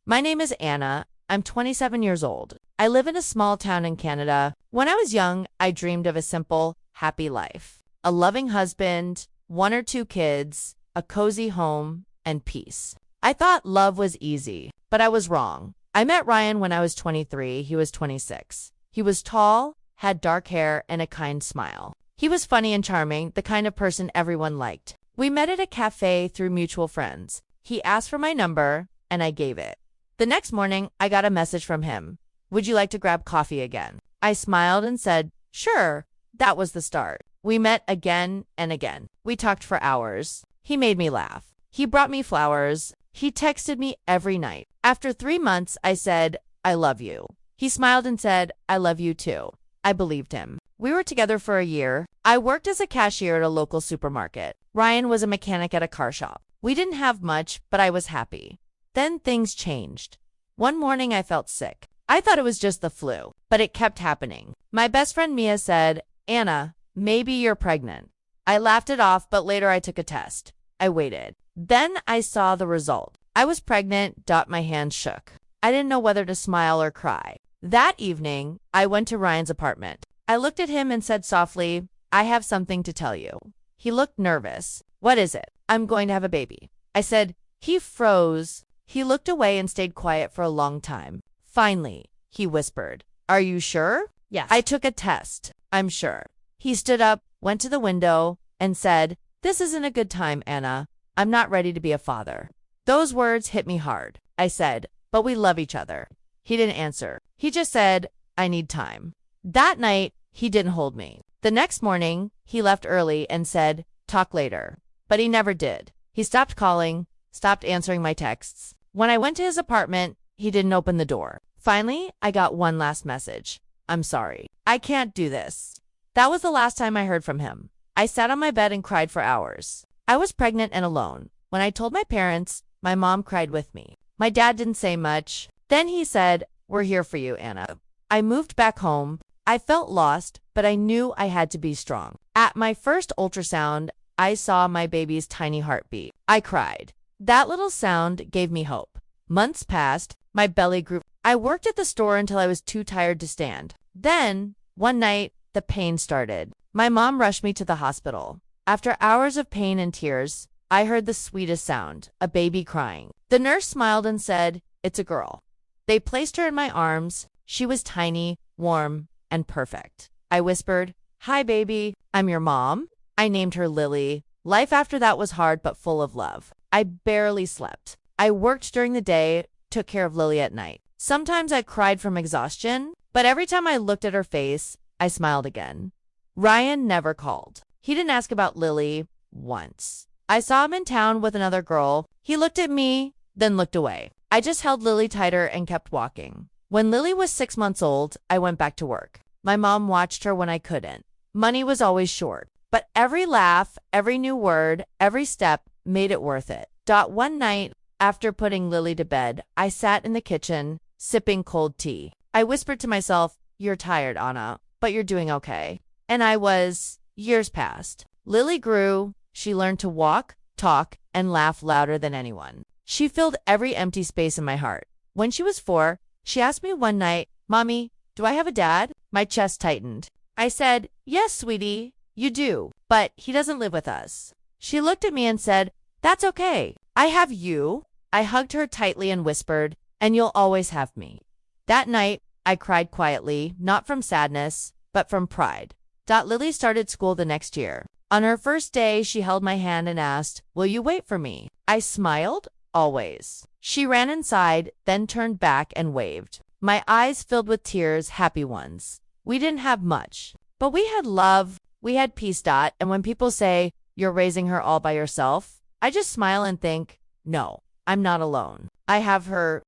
My name is Anna. I'm 27 years old. I live in a small town in Canada. When I was young, I dreamed of a simple, happy life. A loving husband, one or two kids, a cozy home, and peace. I thought love was easy, but I was wrong. I met Ryan when I was 23. He was 26. He was tall, had dark hair, and a kind smile. He was funny and charming, the kind of person everyone liked. We met at a cafe through mutual friends. He asked for my number, and I gave it. The next morning, I got a message from him. Would you like to grab coffee again? I smiled and said, sure. That was the start. We met again and again. We talked for hours. He made me laugh. He brought me flowers. He texted me every night. After 3 months, I said, I love you. He smiled and said, I love you too. I believed him. We were together for a year. I worked as a cashier at a local supermarket. Ryan was a mechanic at a car shop. We didn't have much, but I was happy. Then things changed. One morning I felt sick. I thought it was just the flu, but it kept happening. My best friend Mia said, Anna, maybe you're pregnant. I laughed it off, but later I took a test. I waited. Then I saw the result. I was pregnant. My hands shook. I didn't know whether to smile or cry. That evening, I went to Ryan's apartment. I looked at him and said softly, I have something to tell you. He looked nervous. What is it? I'm going to have a baby. I said. He froze. He looked away and stayed quiet for a long time. Finally, he whispered, Are you sure? Yes. I took a test. I'm sure. He stood up, went to the window, and said, This isn't a good time, Anna. I'm not ready to be a father. Those words hit me hard. I said, But we love each other. He didn't answer. He just said, I need time. That night, he didn't hold me. The next morning, he left early and said, Talk later. But he never did. He stopped calling, stopped answering my texts. When I went to his apartment, he didn't open the door. Finally, I got one last message. I'm sorry. I can't do this. That was the last time I heard from him. I sat on my bed and cried for hours. I was pregnant and alone. When I told my parents, my mom cried with me. My dad didn't say much. Then he said, We're here for you, Anna. I moved back home. I felt lost, but I knew I had to be strong. At my first ultrasound, I saw my baby's tiny heartbeat. I cried. That little sound gave me hope. Months passed. My belly grew. I worked at the store until I was too tired to stand. Then, one night, the pain started. My mom rushed me to the hospital. After hours of pain and tears, I heard the sweetest sound, a baby crying. The nurse smiled and said, It's a girl. They placed her in my arms. She was tiny, warm, and perfect. I whispered, Hi, baby. I'm your mom. I named her Lily. Life after that was hard but full of love. I barely slept. I worked during the day, took care of Lily at night. Sometimes I cried from exhaustion, but every time I looked at her face, I smiled again. Ryan never called. He didn't ask about Lily once. I saw him in town with another girl. He looked at me, then looked away. I just held Lily tighter and kept walking. When Lily was 6 months old, I went back to work. My mom watched her when I couldn't. Money was always short, but every laugh, every new word, every step made it worth it. One night, after putting Lily to bed, I sat in the kitchen, sipping cold tea. I whispered to myself, You're tired, Anna, but you're doing okay. And I was. Years passed. Lily grew. She learned to walk, talk, and laugh louder than anyone. She filled every empty space in my heart. When she was 4, she asked me one night, Mommy, do I have a dad? My chest tightened. I said, Yes, sweetie, you do, but he doesn't live with us. She looked at me and said, That's okay. I have you. I hugged her tightly and whispered, And you'll always have me. That night, I cried quietly, not from sadness, but from pride. Lily started school the next year. On her first day, she held my hand and asked, Will you wait for me? I smiled, always. She ran inside, then turned back and waved. My eyes filled with tears, happy ones. We didn't have much, but we had love. We had peace. And when people say, You're raising her all by yourself, I just smile and think, No, I'm not alone. I have her.